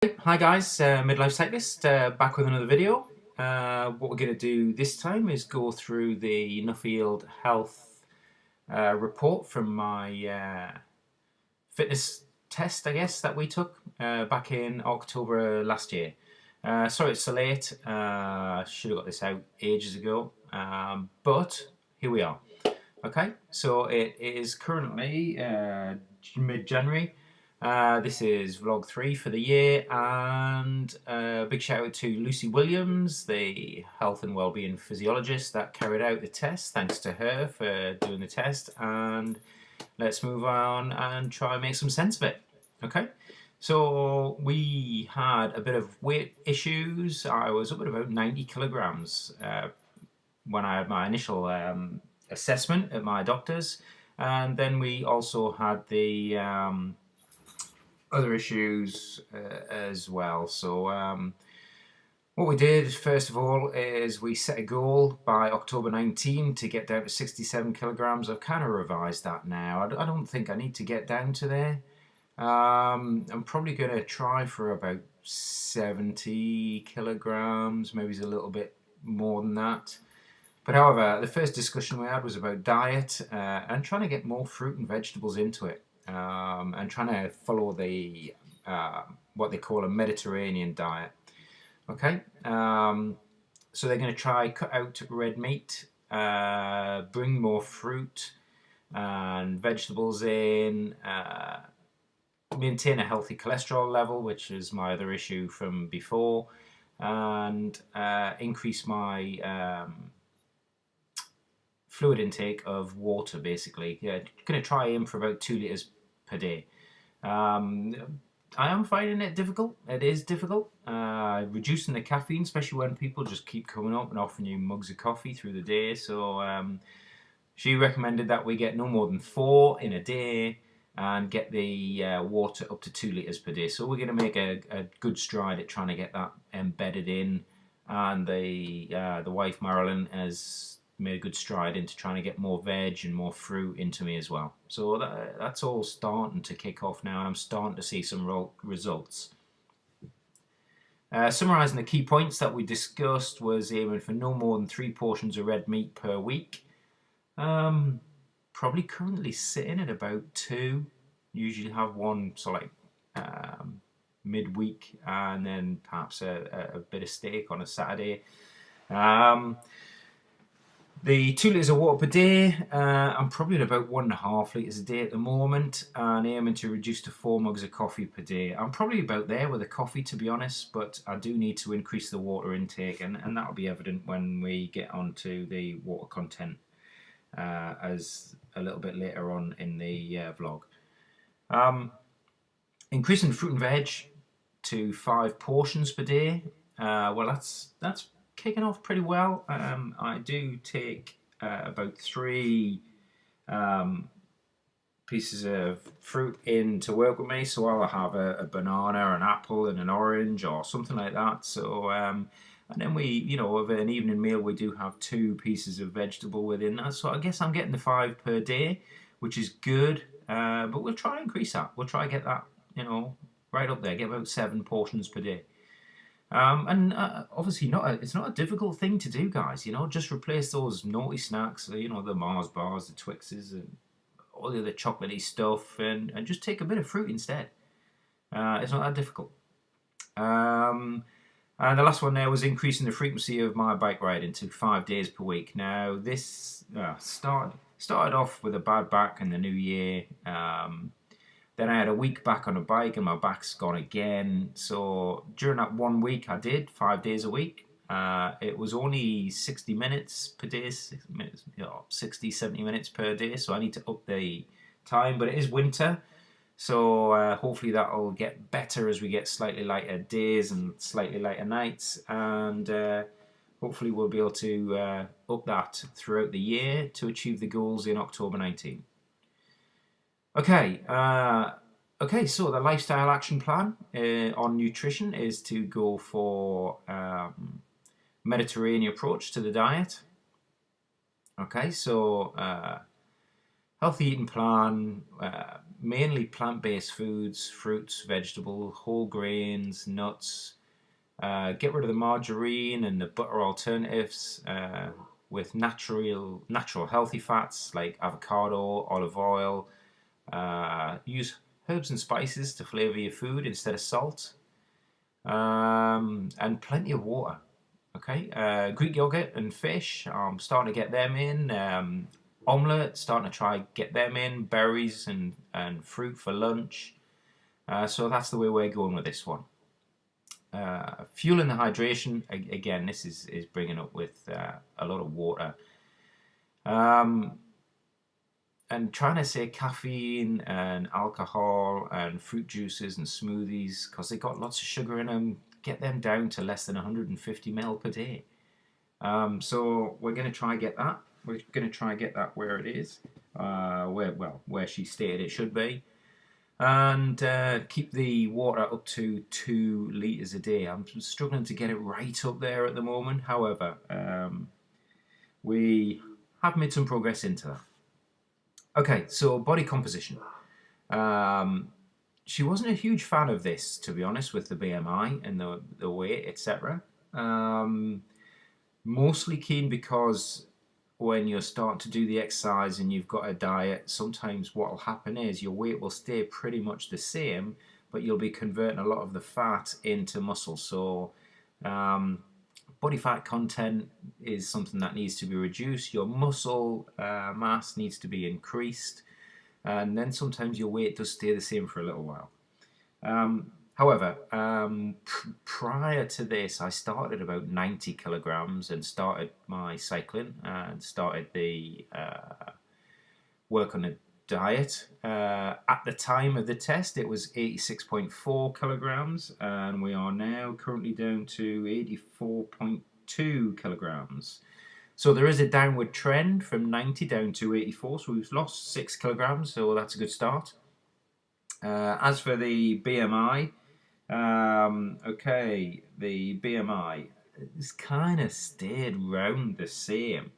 Hi guys, Midlife Cyclist, back with another video. What we're going to do this time is go through the Nuffield Health report from my fitness test, I guess, that we took back in October last year. Sorry it's so late, should have got this out ages ago, but here we are. Okay, so it is currently mid-January. This is vlog 3 for the year, and a big shout out to Lucy Williams, the health and wellbeing physiologist that carried out the test. Thanks to her for doing the test, and let's move on and try and make some sense of it. Okay, so we had a bit of weight issues. I was up at about 90 kilograms when I had my initial assessment at my doctor's, and then we also had the other issues as well. So what we did first of all is we set a goal by October 19 to get down to 67 kilograms. I've kind of revised that now. I don't think I need to get down to there. I'm probably going to try for about 70 kilograms, maybe it's a little bit more than that. But however, the first discussion we had was about diet and trying to get more fruit and vegetables into it, and trying to follow the what they call a Mediterranean diet. Okay, so they're going to try cut out red meat, bring more fruit and vegetables in, maintain a healthy cholesterol level, which is my other issue from before, and increase my fluid intake of water, basically. Yeah, going to try aim for about 2 litres per day. I am finding it difficult. It is difficult. Reducing the caffeine, especially when people just keep coming up and offering you mugs of coffee through the day. So she recommended that we get no more than 4 in a day and get the water up to 2 litres per day. So we're going to make a good stride at trying to get that embedded in. And the wife, Marilyn, has made a good stride into trying to get more veg and more fruit into me as well. So that's all starting to kick off now, and I'm starting to see some results. Summarising the key points that we discussed was aiming for no more than 3 portions of red meat per week. Probably currently sitting at about 2. Usually have one sort of like midweek, and then perhaps a bit of steak on a Saturday. The 2 litres of water per day, I'm probably at about 1.5 litres a day at the moment, and aiming to reduce to 4 mugs of coffee per day. I'm probably about there with the coffee, to be honest, but I do need to increase the water intake, and that'll be evident when we get onto the water content as a little bit later on in the vlog. Increasing fruit and veg to 5 portions per day. Well, that's kicking off pretty well. I do take about 3 pieces of fruit in to work with me, so I'll have a banana, an apple, and an orange, or something like that. So and then we, you know, of an evening meal, we do have 2 pieces of vegetable within that. So I guess I'm getting the 5 per day, which is good. But we'll try and increase that. We'll try and get that, you know, right up there. Get about 7 portions per day. And obviously it's not a difficult thing to do, guys. You know, just replace those naughty snacks, you know, the Mars bars, the Twixes, and all the other chocolatey stuff, and just take a bit of fruit instead. It's not that difficult. And the last one there was increasing the frequency of my bike riding to 5 days per week. Now this started off with a bad back in the new year. Then I had a week back on a bike, and my back's gone again. So during that 1 week, I did 5 days a week. It was only 60 minutes per day, 60, 70 minutes per day. So I need to up the time, but it is winter. So hopefully that'll get better as we get slightly lighter days and slightly lighter nights. And hopefully we'll be able to up that throughout the year to achieve the goals in October 19. Okay, so the lifestyle action plan on nutrition is to go for Mediterranean approach to the diet. Okay, so healthy eating plan, mainly plant-based foods, fruits, vegetables, whole grains, nuts. Get rid of the margarine and the butter alternatives with natural healthy fats like avocado, olive oil. Use herbs and spices to flavor your food instead of salt. And plenty of water. Okay, Greek yogurt and fish, I'm starting to get them in. Omelette, starting to try get them in. Berries and fruit for lunch. So that's the way we're going with this one. Fueling the hydration, again, this is bringing up with a lot of water. And trying to say caffeine and alcohol and fruit juices and smoothies, because they got lots of sugar in them, get them down to less than 150 ml per day. So we're going to try and get that. We're going to try and get that where it is, where she stated it should be. And keep the water up to 2 litres a day. I'm struggling to get it right up there at the moment. However, we have made some progress into that. Okay, so body composition. She wasn't a huge fan of this, to be honest, with the BMI and the weight, etc. Mostly keen because when you're starting to do the exercise and you've got a diet, sometimes what will happen is your weight will stay pretty much the same, but you'll be converting a lot of the fat into muscle. So body fat content is something that needs to be reduced. Your muscle mass needs to be increased, and then sometimes your weight does stay the same for a little while. However, prior to this, I started about 90 kilograms and started my cycling and started the work on a diet. At the time of the test, it was 86.4 kilograms, and we are now currently down to 84.2 kilograms. So there is a downward trend from 90 down to 84, so we've lost 6 kilograms, so that's a good start. As for the BMI, okay, the BMI has kind of stayed round the same.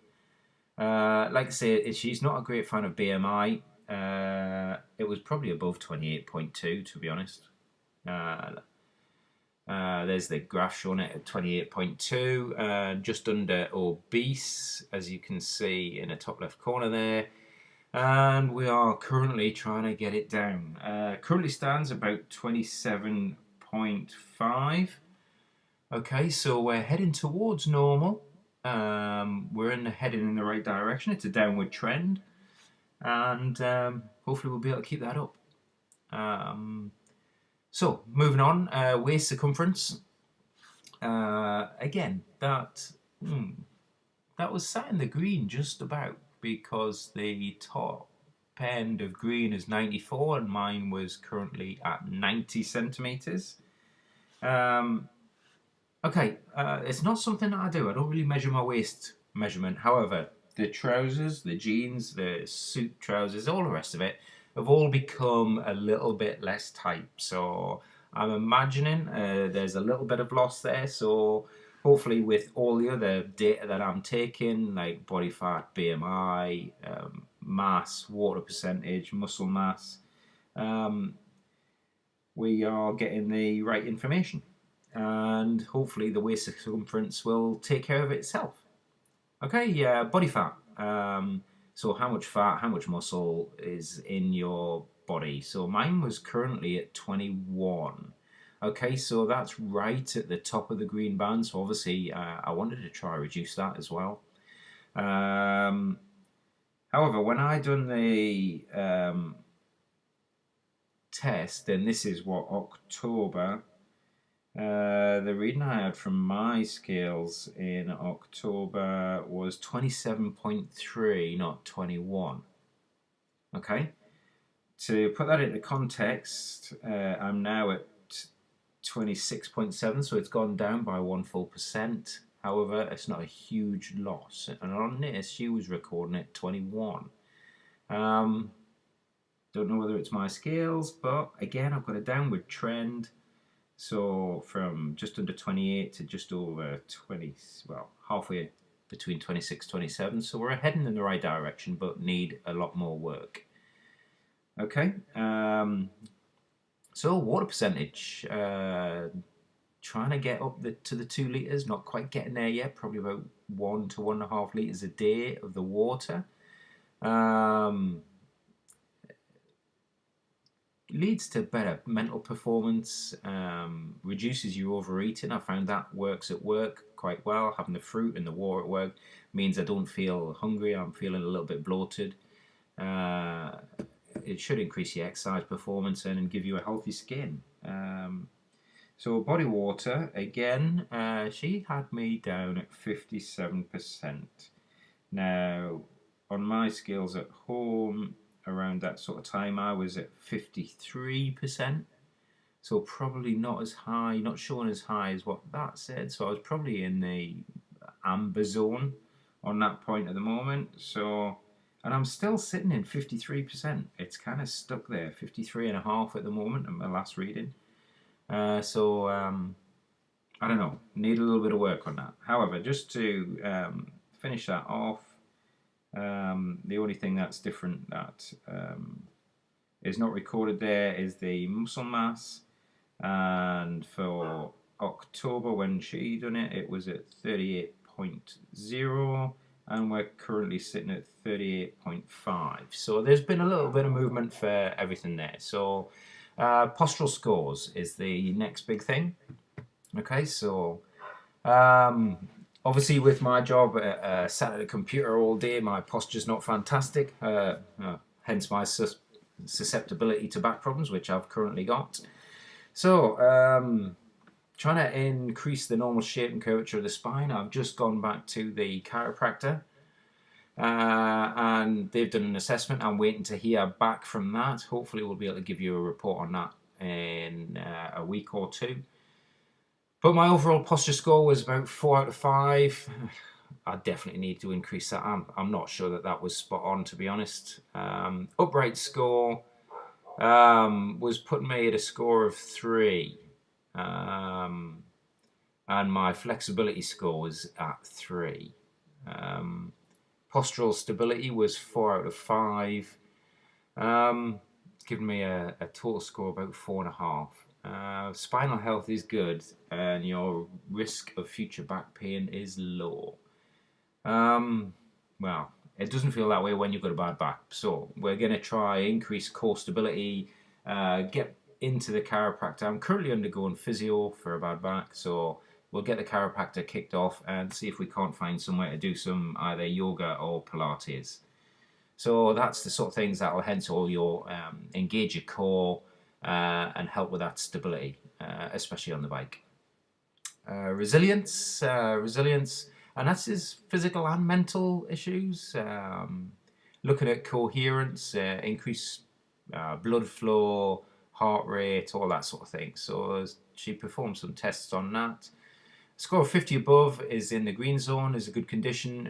Like I say, she's not a great fan of BMI. It was probably above 28.2, to be honest. There's the graph showing it at 28.2, just under obese, as you can see in the top left corner there. And we are currently trying to get it down. Currently stands about 27.5. Okay, so we're heading towards normal. We're heading in the right direction. It's a downward trend, and hopefully we'll be able to keep that up. So moving on, waist circumference. Again, that was sat in the green just about, because the top end of green is 94 and mine was currently at 90 centimeters. Okay, it's not something that I do. I don't really measure my waist measurement. However, the trousers, the jeans, the suit trousers, all the rest of it have all become a little bit less tight. So I'm imagining there's a little bit of loss there. So hopefully with all the other data that I'm taking, like body fat, BMI, mass, water percentage, muscle mass, we are getting the right information. And hopefully the waist circumference will take care of itself. Okay, body fat. So how much fat, how much muscle is in your body? So mine was currently at 21. Okay, so that's right at the top of the green band. So obviously I wanted to try reduce that as well. However, when I done the test, and this is what, October, the reading I had from my scales in October was 27.3, not 21. Okay, to put that into context, I'm now at 26.7, so it's gone down by 1 full percent. However, it's not a huge loss, and on this she was recording at 21. Don't know whether it's my scales, but again, I've got a downward trend. So from just under 28 to just over 20, well, halfway between 26, 27. So we're heading in the right direction, but need a lot more work. Okay, so water percentage, trying to get up to the 2 litres, not quite getting there yet, probably about 1 to 1.5 litres a day of the water. Leads to better mental performance, reduces your overeating. I found that works at work quite well. Having the fruit and the water at work means I don't feel hungry, I'm feeling a little bit bloated. It should increase your exercise performance and give you a healthy skin. So body water, again, she had me down at 57%. Now, on my scales at home, around that sort of time, I was at 53%. So probably not as high, not showing as high as what that said. So I was probably in the amber zone on that point at the moment. So, and I'm still sitting in 53%. It's kind of stuck there, 53.5 at the moment at my last reading. So I don't know, need a little bit of work on that. However, just to finish that off, the only thing that's different that is not recorded there is the muscle mass, and for October when she done it, it was at 38.0, and we're currently sitting at 38.5. So there's been a little bit of movement for everything there. So postural scores is the next big thing. Okay, so obviously with my job sat at a computer all day, my posture's not fantastic, hence my susceptibility to back problems, which I've currently got. So trying to increase the normal shape and curvature of the spine, I've just gone back to the chiropractor, and they've done an assessment. I'm waiting to hear back from that. Hopefully we'll be able to give you a report on that in a week or two. But my overall posture score was about 4 out of 5. I definitely need to increase that. I'm not sure that was spot on, to be honest. Upright score was putting me at a score of 3. And my flexibility score was at 3. Postural stability was 4 out of 5. It's given me a total score of about 4.5. Spinal health is good, and your risk of future back pain is low. Well, it doesn't feel that way when you've got a bad back. So we're going to try increase core stability, get into the chiropractor. I'm currently undergoing physio for a bad back, so we'll get the chiropractor kicked off and see if we can't find somewhere to do some either yoga or Pilates. So that's the sort of things that will hence all your engage your core and help with that stability, especially on the bike. Resilience, and that's his physical and mental issues. Looking at coherence, increase blood flow, heart rate, all that sort of thing. So she performed some tests on that. Score of 50 above is in the green zone, is a good condition,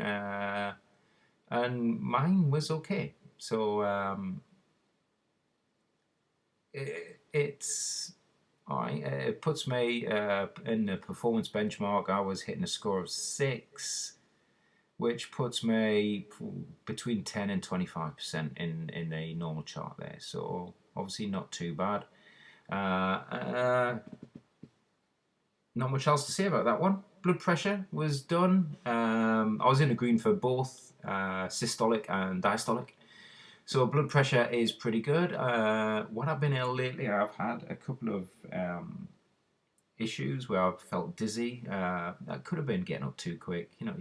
and mine was okay. So it's all right. It puts me in the performance benchmark. I was hitting a score of 6, which puts me between 10 and 25% in the normal chart there. So obviously not too bad. Not much else to say about that one. Blood pressure was done. I was in the green for both systolic and diastolic. So blood pressure is pretty good. When I've been ill lately, I've had a couple of issues where I've felt dizzy. That could have been getting up too quick. You know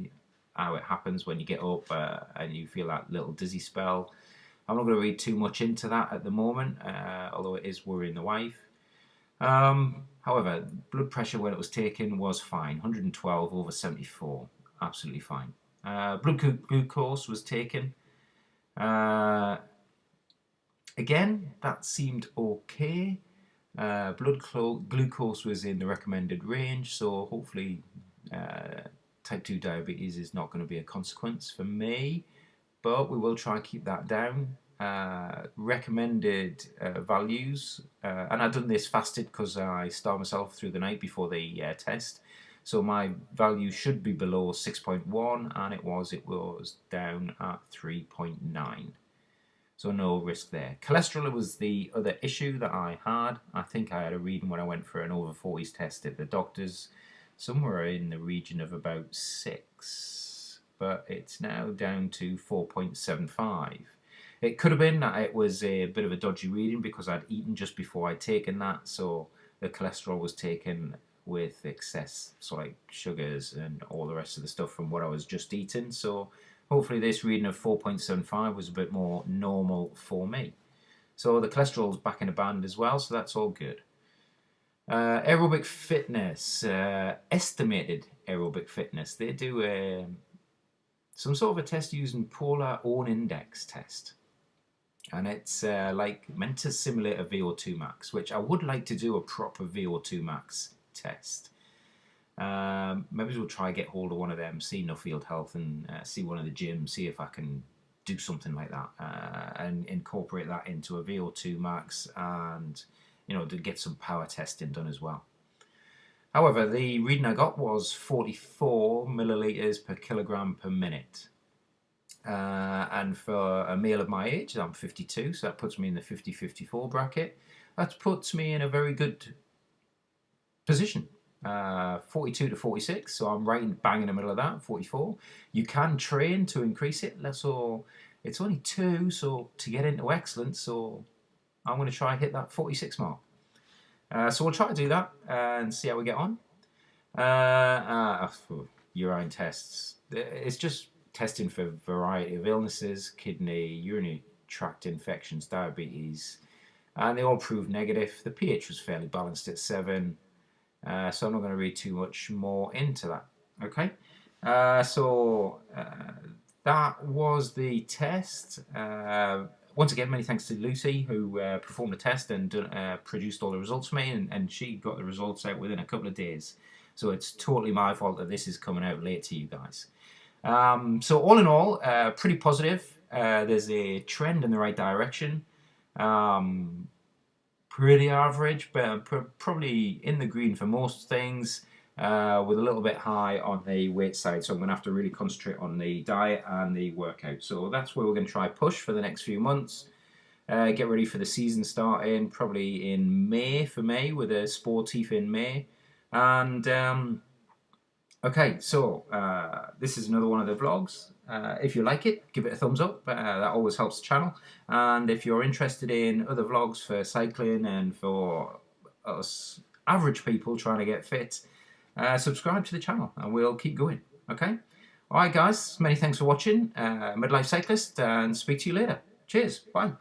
how it happens when you get up and you feel that little dizzy spell. I'm not going to read too much into that at the moment, although it is worrying the wife. However, blood pressure when it was taken was fine, 112 over 74, absolutely fine. Blood glucose was taken. Again, that seemed okay. Blood glucose was in the recommended range, so hopefully type 2 diabetes is not going to be a consequence for me, but we will try and keep that down. Recommended values, and I've done this fasted because I starved myself through the night before the test, so my value should be below 6.1, and it was down at 3.9. So no risk there. Cholesterol was the other issue that I had. I think I had a reading when I went for an over 40s test at the doctor's, somewhere in the region of about 6, but it's now down to 4.75. It could have been that it was a bit of a dodgy reading because I'd eaten just before I'd taken that, so the cholesterol was taken with excess, so like sugars and all the rest of the stuff from what I was just eating. So hopefully this reading of 4.75 was a bit more normal for me. So the cholesterol's back in a band as well, so that's all good. Aerobic fitness, estimated aerobic fitness. They do some sort of a test using polar own index test. And it's like meant to simulate a VO2 max, which I would like to do a proper VO2 max test. Maybe we'll try get hold of one of them, see Nuffield Health, and see one of the gyms, see if I can do something like that and incorporate that into a VO2 max, and to get some power testing done as well. However, the reading I got was 44 milliliters per kilogram per minute. And for a male of my age, I'm 52, so that puts me in the 50-54 bracket. That puts me in a very good position. 42 to 46, so I'm right bang in the middle of that, 44. You can train to increase it, so it's only 2, so to get into excellence, so I'm going to try and hit that 46 mark. So we'll try to do that and see how we get on. Urine tests. It's just testing for a variety of illnesses, kidney, urinary tract infections, diabetes, and they all proved negative. The pH was fairly balanced at 7, so I'm not going to read too much more into that. Okay, so that was the test. Once again, many thanks to Lucy, who performed the test and produced all the results for me, and she got the results out within a couple of days. So it's totally my fault that this is coming out late to you guys. So all in all, pretty positive. There's a trend in the right direction. Pretty average, but probably in the green for most things, with a little bit high on the weight side. So I'm going to have to really concentrate on the diet and the workout. So that's where we're going to try push for the next few months. Get ready for the season starting, probably in May for me, with a sportif in May. And okay, so this is another one of the vlogs. If you like it, give it a thumbs up. That always helps the channel. And if you're interested in other vlogs for cycling and for us average people trying to get fit, subscribe to the channel and we'll keep going. Okay? Alright guys, many thanks for watching. Midlife Cyclist, and speak to you later. Cheers. Bye.